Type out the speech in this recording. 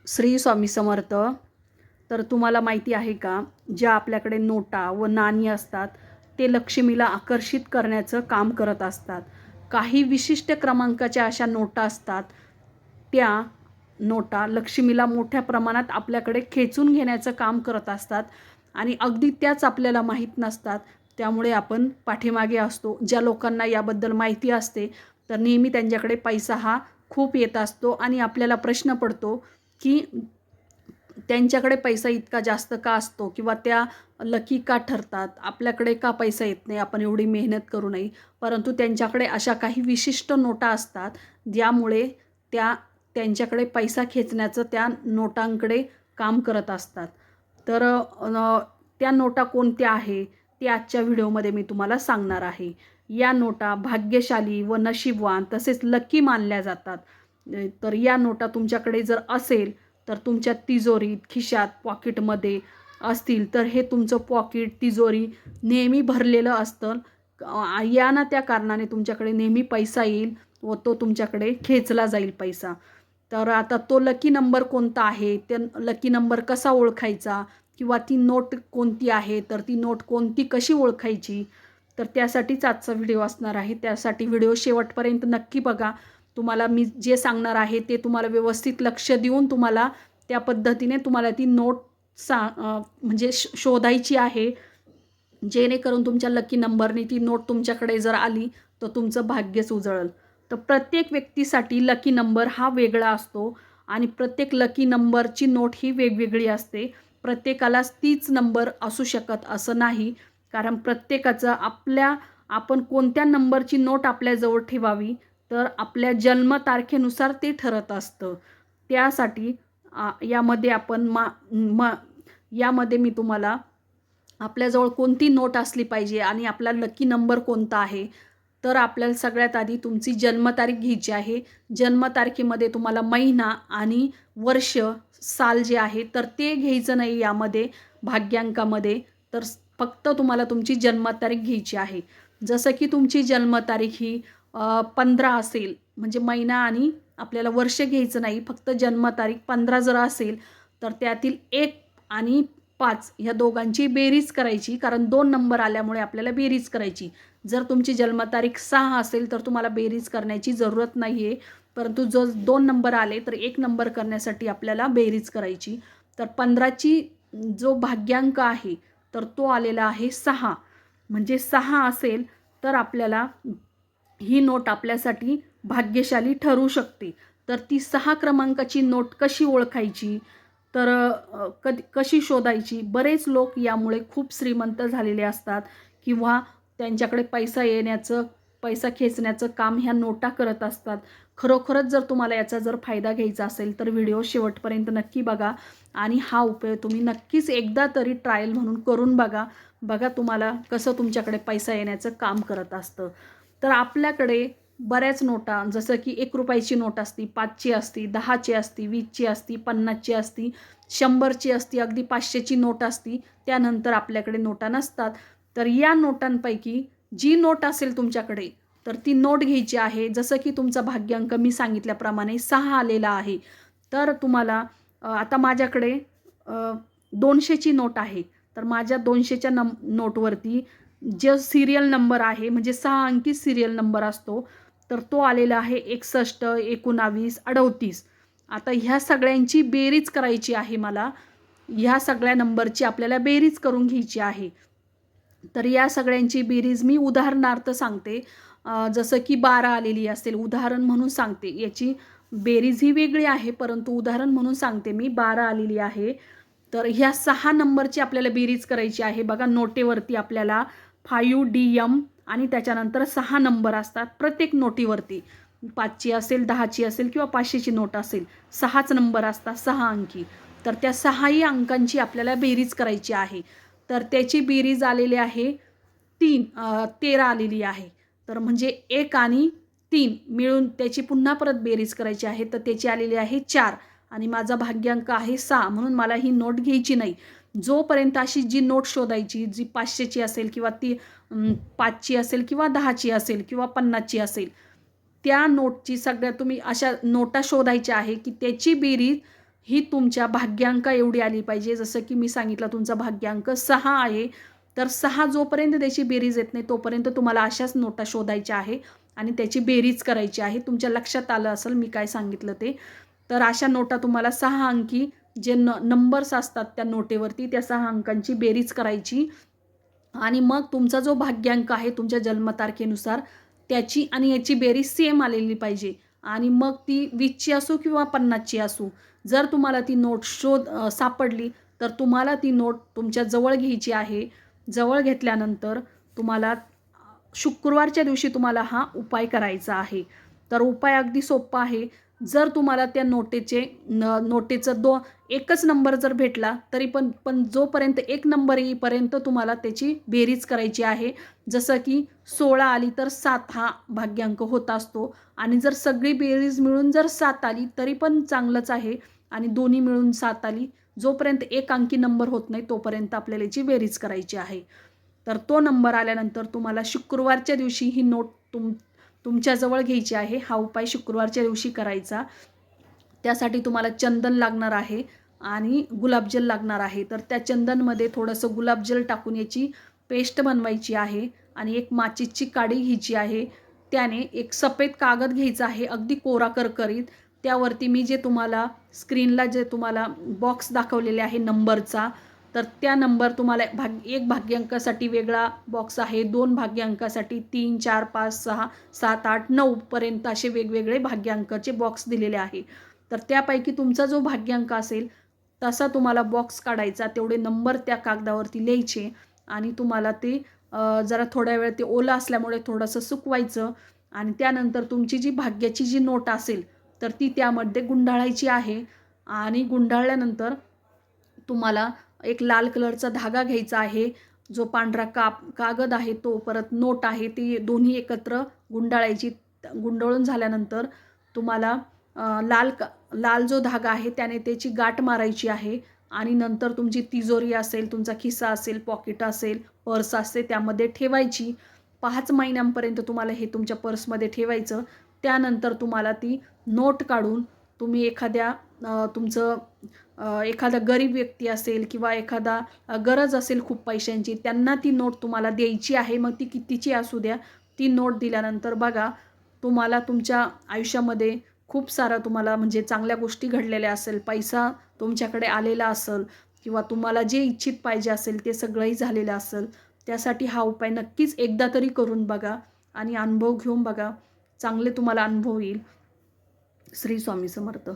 श्री स्वामी समर्थ. तर तुम्हाला माहिती आहे का, ज्या आपल्याकडे नोटा व नाणी असतात ते लक्ष्मीला आकर्षित करण्याचं काम करत असतात. काही विशिष्ट क्रमांकाच्या अशा नोटा असतात, त्या नोटा लक्ष्मीला मोठ्या प्रमाणात आपल्याकडे खेचून घेण्याचं काम करत असतात आणि अगदी त्याच आपल्याला माहीत नसतात. त्यामुळे आपण पाठीमागे असतो. ज्या लोकांना याबद्दल माहिती असते तर नेहमी त्यांच्याकडे पैसा हा खूप येत असतो आणि आपल्याला प्रश्न पडतो की त्यांच्याकडे पैसा इतका जास्त का असतो किंवा त्या लकी का ठरतात, आपल्याकडे का पैसा येत नाही, आपण एवढी मेहनत करू नये. परंतु त्यांच्याकडे अशा काही विशिष्ट नोटा असतात ज्यामुळे त्यांच्याकडे पैसा खेचण्याचं त्या नोटांकडे काम करत असतात. तर त्या नोटा कोणत्या आहे ते आजच्या व्हिडिओमध्ये मी तुम्हाला सांगणार आहे. या नोटा भाग्यशाली व नशीबवान तसेच लकी मानल्या जातात. तर या नोटा तुमच्याकडे जर असेल तर तुमच्या तिजोरीत, खिशात, पॉकेटमध्ये असतील तर हे तुमचं पॉकेट, तिजोरी नेहमी भरलेलं असतं. या ना त्या कारणाने तुमच्याकडे नेहमी पैसा येईल व तो तुमच्याकडे खेचला जाईल पैसा. तर आता तो लकी नंबर कोणता आहे, ते लकी नंबर कसा ओळखायचा किंवा ती नोट कोणती आहे, तर ती नोट कोणती कशी ओळखायची, तर त्यासाठीच आजचा व्हिडिओ असणार आहे. त्यासाठी व्हिडिओ शेवटपर्यंत नक्की बघा. तुम्हाला मी जे सांगणार आहे ते तुम्हाला व्यवस्थित लक्ष देऊन तुम्हाला त्या पद्धतीने तुम्हाला ती नोट म्हणजे शोधायची आहे, जेणेकरून तुमच्या लकी नंबरने ती नोट तुमच्याकडे जर आली तर तुमचं भाग्यच उजळेल. तर प्रत्येक व्यक्तीसाठी लकी नंबर हा वेगळा असतो आणि प्रत्येक लकी नंबरची नोट ही वेगवेगळी असते. प्रत्येकालाच तीच नंबर असू शकत असं नाही, कारण प्रत्येकाचं आपण कोणत्या नंबरची नोट आपल्याजवळ ठेवावी तर आपल्या जन्मतारखेनुसार ते ठरत असतं. त्यासाठी यामध्ये यामध्ये मी तुम्हाला आपल्याजवळ कोणती नोट असली पाहिजे आणि आपला लकी नंबर कोणता आहे, तर आपल्याला सगळ्यात आधी तुमची जन्मतारीख घ्यायची आहे. जन्मतारखेमध्ये तुम्हाला महिना आणि वर्ष, साल जे आहे तर ते घ्यायचं नाही यामध्ये भाग्यांकामध्ये. तर फक्त तुम्हाला तुमची जन्मतारीख घ्यायची आहे. जसं की तुमची जन्मतारीख ही 15 असेल, म्हणजे महिना आणि आपल्याला वर्ष घ्यायचं नाही, फक्त जन्मतारीख 15 जर असेल तर त्यातील 1 आणि 5 ह्या दोघांची बेरीज करायची, कारण 2 नंबर आल्यामुळे आपल्याला बेरीज करायची. जर तुमची जन्मतारीख 6 असेल तर तुम्हाला बेरीज करण्याची जरूरत नाही आहे, परंतु जो 2 नंबर आले तर 1 नंबर करण्यासाठी आपल्याला बेरीज करायची. तर 15ची जो भाग्यांक आहे तर तो आलेला आहे 6. म्हणजे 6 असेल तर आपल्याला ही नोट आपल्यासाठी भाग्यशाली ठरू शकते. तर ती 6 क्रमांकाची नोट कशी ओळखायची, तर कशी शोधायची. बरेच लोक यामुळे खूप श्रीमंत झालेले असतात किंवा त्यांच्याकडे पैसा खेचण्याचं काम ह्या नोटा करत असतात. खरोखरच जर तुम्हाला याचा जर फायदा घ्यायचा असेल तर व्हिडिओ शेवटपर्यंत नक्की बघा आणि हा उपयोग तुम्ही नक्कीच एकदा तरी ट्रायल म्हणून करून बघा. बघा तुम्हाला कसं तुमच्याकडे पैसा येण्याचं काम करत असतं. तर आपल्याकडे बऱ्याच नोटा, जसं की 1 रुपयाची नोट असती, 5ची असती, 10ची असती, 20ची असती, 50ची असती, 100ची असती, अगदी 500ची नोट असती. त्यानंतर आपल्याकडे नोटा नसतात. तर या नोटांपैकी जी नोट असेल तुमच्याकडे तर ती नोट घ्यायची आहे. जसं की तुमचा भाग्यांक मी सांगितल्याप्रमाणे 6 आलेला आहे, तर तुम्हाला आता माझ्याकडे 200ची नोट आहे. तर माझ्या 200च्या नोटवरती जो सिरियल नंबर आहे, म्हणजे 6 अंकी सिरियल नंबर असतो, तर तो आलेला आहे 61, 19, 38. आता ह्या सगळ्यांची बेरीज करायची आहे मला. ह्या सगळ्या नंबरची आपल्याला बेरीज करून घ्यायची आहे. तर या सगळ्यांची बेरीज मी उदाहरणार्थ सांगते. जसं की 12 आलेली असेल, उदाहरण म्हणून सांगते. याची बेरीज ही वेगळी आहे, परंतु उदाहरण म्हणून सांगते मी. 12 आलेली आहे. तर ह्या 6 नंबरची आपल्याला बेरीज करायची आहे. बघा नोटेवरती आपल्याला 5DM आणि त्याच्यानंतर 6 नंबर असतात प्रत्येक नोटीवरती. 5ची असेल, 10ची असेल किंवा 500ची नोट असेल, 6च नंबर असतात, 6 अंकी. तर त्या 6ही अंकांची आपल्याला बेरीज करायची आहे. तर त्याची बेरीज आलेली आहे 13 आलेली आहे. तर म्हणजे 1 आणि 3 मिळून त्याची पुन्हा परत बेरीज करायची आहे. तर त्याची आलेली आहे 4 आणि माझा भाग्यांक आहे 6, म्हणून मला ही नोट घ्यायची नाही. जोपर्यंत अशी जी नोट शोधायची, जी 500ची असेल किंवा ती 5ची असेल किंवा 10ची असेल किंवा 50ची असेल, त्या नोटची तुम्ही अशा नोटा शोधायच्या आहे की त्याची बेरीज ही तुमच्या भाग्यांका एवढी आली पाहिजे. जसं की मी सांगितलं तुमचा भाग्यांक 6 आहे. तर 6 जोपर्यंत त्याची बेरीज येत नाही तोपर्यंत तुम्हाला अशाच नोटा शोधायच्या आहे आणि त्याची बेरीज करायची आहे. तुमच्या लक्षात आलं असेल मी काय सांगितलं ते. तर अशा नोटा तुम्हाला 6 अंकी जे नंबर्स असतात त्या नोटेवरती त्या 6 अंकांची बेरीज करायची आणि मग तुमचा जो भाग्यांक आहे तुमच्या जन्मतारखेनुसार त्याची आणि याची बेरीज सेम आलेली पाहिजे आणि मग ती 20ची असो किंवा 50ची असो. जर तुम्हाला ती नोट सापडली तर तुम्हाला ती नोट तुमच्या जवळ घ्यायची आहे. जवळ घेतल्यानंतर तुम्हाला शुक्रवारच्या दिवशी तुम्हाला हा उपाय करायचा आहे. तर उपाय अगदी सोपा आहे. जर तुम्हाला त्या नोटेचं एकच नंबर जर भेटला तरी पण जोपर्यंत एक नंबर येईपर्यंत तुम्हाला त्याची बेरीज करायची आहे. जसं की 16 आली तर 7 हा भाग्यांक होत असतो आणि जर सगळी बेरीज मिळून जर 7 आली तरी पण चांगलंच आहे आणि दोन्ही मिळून 7 आली. जोपर्यंत एक अंकी नंबर होत नाही तोपर्यंत आपल्याला याची बेरीज करायची आहे. तर तो नंबर आल्यानंतर तुम्हाला शुक्रवारच्या दिवशी ही नोट तुमच्याजवळ घ्यायची आहे. हा उपाय शुक्रवारच्या दिवशी करायचा. त्यासाठी तुम्हाला चंदन लागणार आहे आणि गुलाबजल लागणार आहे. तर त्या चंदनमध्ये थोडंसं गुलाबजल टाकून याची पेस्ट बनवायची आहे आणि एक माचीची काडी घ्यायची आहे. त्याने एक सफेद कागद घ्यायचा आहे अगदी कोरा करकरीत. त्यावरती मी जे तुम्हाला स्क्रीनला जे तुम्हाला बॉक्स दाखवलेले आहे नंबरचा तर त्या नंबर तुम्हाला एक भाग्यांकासाठी वेगळा बॉक्स आहे. 2 भाग्यांकासाठी 3, 4, 5, 6, 7, 8, 9 पर्यंत असे वेगवेगळे भाग्यांकाचे बॉक्स दिलेले आहे. तर त्यापैकी तुमचा जो भाग्यांक असेल तसा तुम्हाला बॉक्स काढायचा. तेवढे नंबर त्या कागदावरती लिहायचे आणि तुम्हाला ते जरा थोड्या वेळ ते ओलं असल्यामुळे थोडंसं सुकवायचं आणि त्यानंतर तुमची जी भाग्याची जी नोट असेल तर ती त्यामध्ये गुंडाळायची आहे आणि गुंडाळल्यानंतर तुम्हाला एक लाल कलरचा धागा घ्यायचा आहे. जो पांढरा कागद आहे तो परत नोट आहे ती दोन्ही एकत्र गुंडाळायची. गुंडाळून झाल्यानंतर तुम्हाला लाल जो धागा आहे त्याने त्याची गाठ मारायची आहे आणि नंतर तुमची तिजोरी असेल, तुमचा खिसा असेल, पॉकेट असेल, पर्स असते त्यामध्ये ठेवायची. 5 महिन्यांपर्यंत तुम्हाला हे तुमच्या पर्समध्ये ठेवायचं. त्यानंतर तुम्हाला ती नोट काढून तुम्ही एखादा गरीब व्यक्ती असेल किंवा एखादा गरज असेल खूप पैशांची त्यांना ती नोट तुम्हाला द्यायची आहे. मग ती कितीची असू द्या. ती नोट दिल्यानंतर बघा तुम्हाला तुमच्या आयुष्यामध्ये खूप सारा तुम्हाला म्हणजे चांगल्या गोष्टी घडलेल्या असेल, पैसा तुमच्याकडे आलेला असेल किंवा तुम्हाला जे इच्छित पाहिजे असेल ते सगळंही झालेलं असेल. त्यासाठी हा उपाय नक्कीच एकदा तरी करून बघा आणि अनुभव घेऊन बघा. चांगले तुम्हाला अनुभव येईल. श्री स्वामी समर्थ.